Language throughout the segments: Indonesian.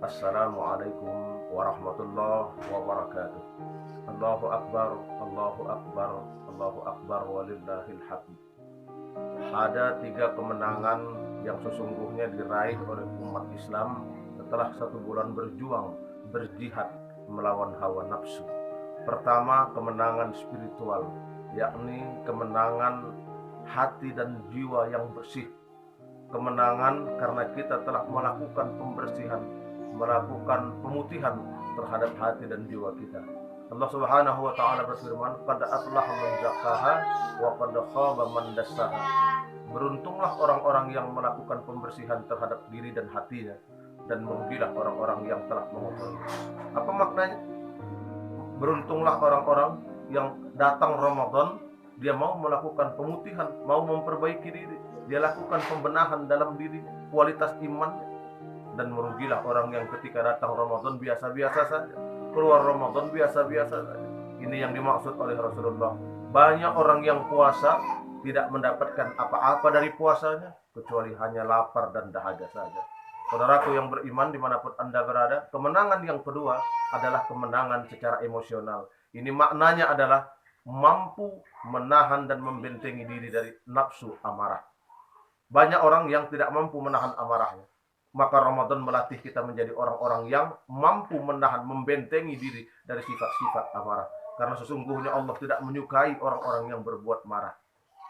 Assalamualaikum warahmatullahi wabarakatuh. Allahu Akbar, Allahu Akbar, Allahu Akbar walillahil hamd. Ada 3 kemenangan yang sesungguhnya diraih oleh umat Islam setelah 1 bulan berjuang, berjihad melawan hawa nafsu. Pertama, kemenangan spiritual, yakni kemenangan hati dan jiwa yang bersih. Kemenangan karena kita telah melakukan pembersihan, melakukan pemutihan terhadap hati dan jiwa kita. Allah Subhanahu wa taala berfirman, "Qad aflaha man zakkaha wa qad khaba man dassaha." Beruntunglah orang-orang yang melakukan pembersihan terhadap diri dan hatinya, dan merugilah orang-orang yang telah mengotori. Apa maknanya? Beruntunglah orang-orang yang datang Ramadan, dia mau melakukan pemutihan, mau memperbaiki diri, dia lakukan pembenahan dalam diri, kualitas imannya. Dan merugilah orang yang ketika datang Ramadan biasa-biasa saja, keluar Ramadan biasa-biasa saja. Ini yang dimaksud oleh Rasulullah. Banyak orang yang puasa tidak mendapatkan apa-apa dari puasanya, kecuali hanya lapar dan dahaga saja. Saudaraku yang beriman dimanapun Anda berada, kemenangan yang kedua adalah kemenangan secara emosional. Ini maknanya adalah mampu menahan dan membentengi diri dari nafsu amarah. Banyak orang yang tidak mampu menahan amarahnya. Maka Ramadan melatih kita menjadi orang-orang yang mampu menahan, membentengi diri dari sifat-sifat amarah. Karena sesungguhnya Allah tidak menyukai orang-orang yang berbuat marah.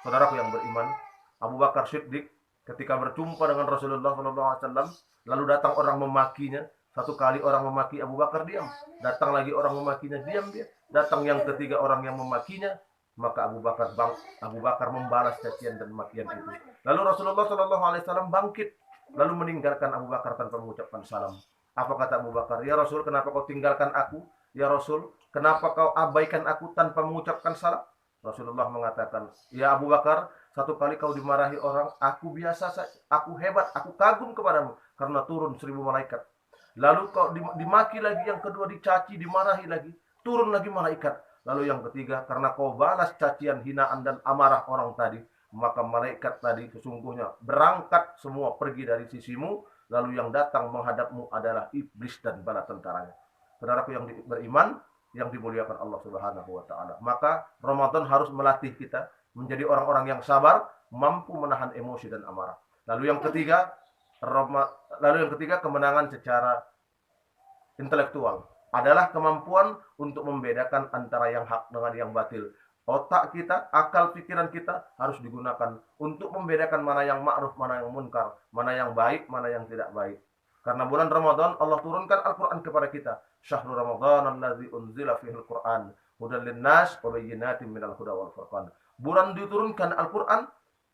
Saudaraku yang beriman, Abu Bakar Siddiq ketika berjumpa dengan Rasulullah SAW, lalu datang orang memakinya. Satu kali orang memaki Abu Bakar, diam. Datang lagi orang memakinya, diam dia. Datang yang ketiga orang yang memakinya, maka Abu Bakar membalas cacian dan makian itu. Lalu Rasulullah SAW bangkit, lalu meninggalkan Abu Bakar tanpa mengucapkan salam. Apa kata Abu Bakar? Ya Rasul, kenapa kau tinggalkan aku? Ya Rasul, kenapa kau abaikan aku tanpa mengucapkan salam? Rasulullah mengatakan, ya Abu Bakar, satu kali kau dimarahi orang, aku biasa saja, aku hebat, aku kagum kepadamu karena turun 1000 malaikat. Lalu kau dimaki lagi, yang kedua dicaci, dimarahi lagi, turun lagi malaikat. Lalu yang ketiga, karena kau balas cacian, hinaan dan amarah orang tadi, maka malaikat tadi sesungguhnya berangkat semua pergi dari sisimu, lalu yang datang menghadapmu adalah iblis dan bala tentaranya. Saudaraku yang beriman, yang dimuliakan Allah Subhanahu wa taala. Maka Ramadan harus melatih kita menjadi orang-orang yang sabar, mampu menahan emosi dan amarah. Lalu yang ketiga kemenangan secara intelektual adalah kemampuan untuk membedakan antara yang hak dengan yang batil. Otak kita, akal pikiran kita harus digunakan untuk membedakan mana yang ma'ruf, mana yang munkar, mana yang baik, mana yang tidak baik. Karena bulan Ramadan Allah turunkan Al-Quran kepada kita. Syahrul Ramadan allazi unzila fihil Quran hudan linnas wa bayyinatin minal huda wal furqan. Bulan diturunkan Al-Quran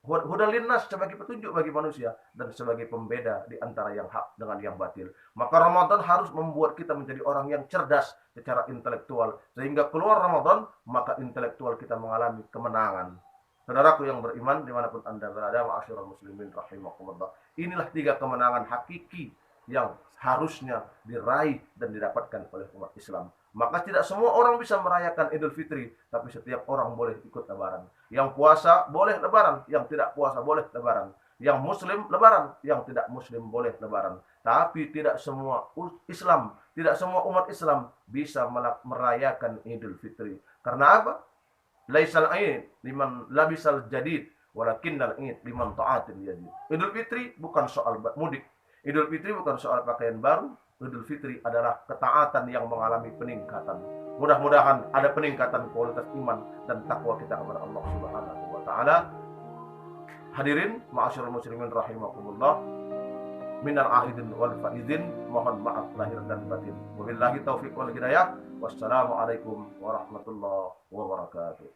hudan linnas, sebagai petunjuk bagi manusia dan sebagai pembeda di antara yang hak dengan yang batil. Maka Ramadan harus membuat kita menjadi orang yang cerdas secara intelektual, sehingga keluar Ramadan maka intelektual kita mengalami kemenangan. Saudaraku yang beriman dimanapun Anda berada, ma'asyiral muslimin rahimakumullah. Inilah 3 kemenangan hakiki yang harusnya diraih dan didapatkan oleh umat Islam. Maka tidak semua orang bisa merayakan Idul Fitri, tapi setiap orang boleh ikut lebaran. Yang puasa boleh lebaran, yang tidak puasa boleh lebaran. Yang muslim lebaran, yang tidak muslim boleh lebaran. Tapi tidak semua Islam, tidak semua umat Islam bisa merayakan Idul Fitri. Karena apa? Laisal Aid liman labisal jadid, walakinnal Aid liman ta'atin jadid. Idul Fitri bukan soal mudik. Idul Fitri bukan soal pakaian baru. Idul Fitri adalah ketaatan yang mengalami peningkatan. Mudah-mudahan ada peningkatan kualitas iman dan takwa kita kepada Allah Subhanahu wa taala. Hadirin ma'asyiral muslimin rahimakumullah, minal aidin wal faizin, mohon maaf lahir dan batin. Wabillahi taufiq wal hidayah. Wassalamualaikum warahmatullahi wabarakatuh.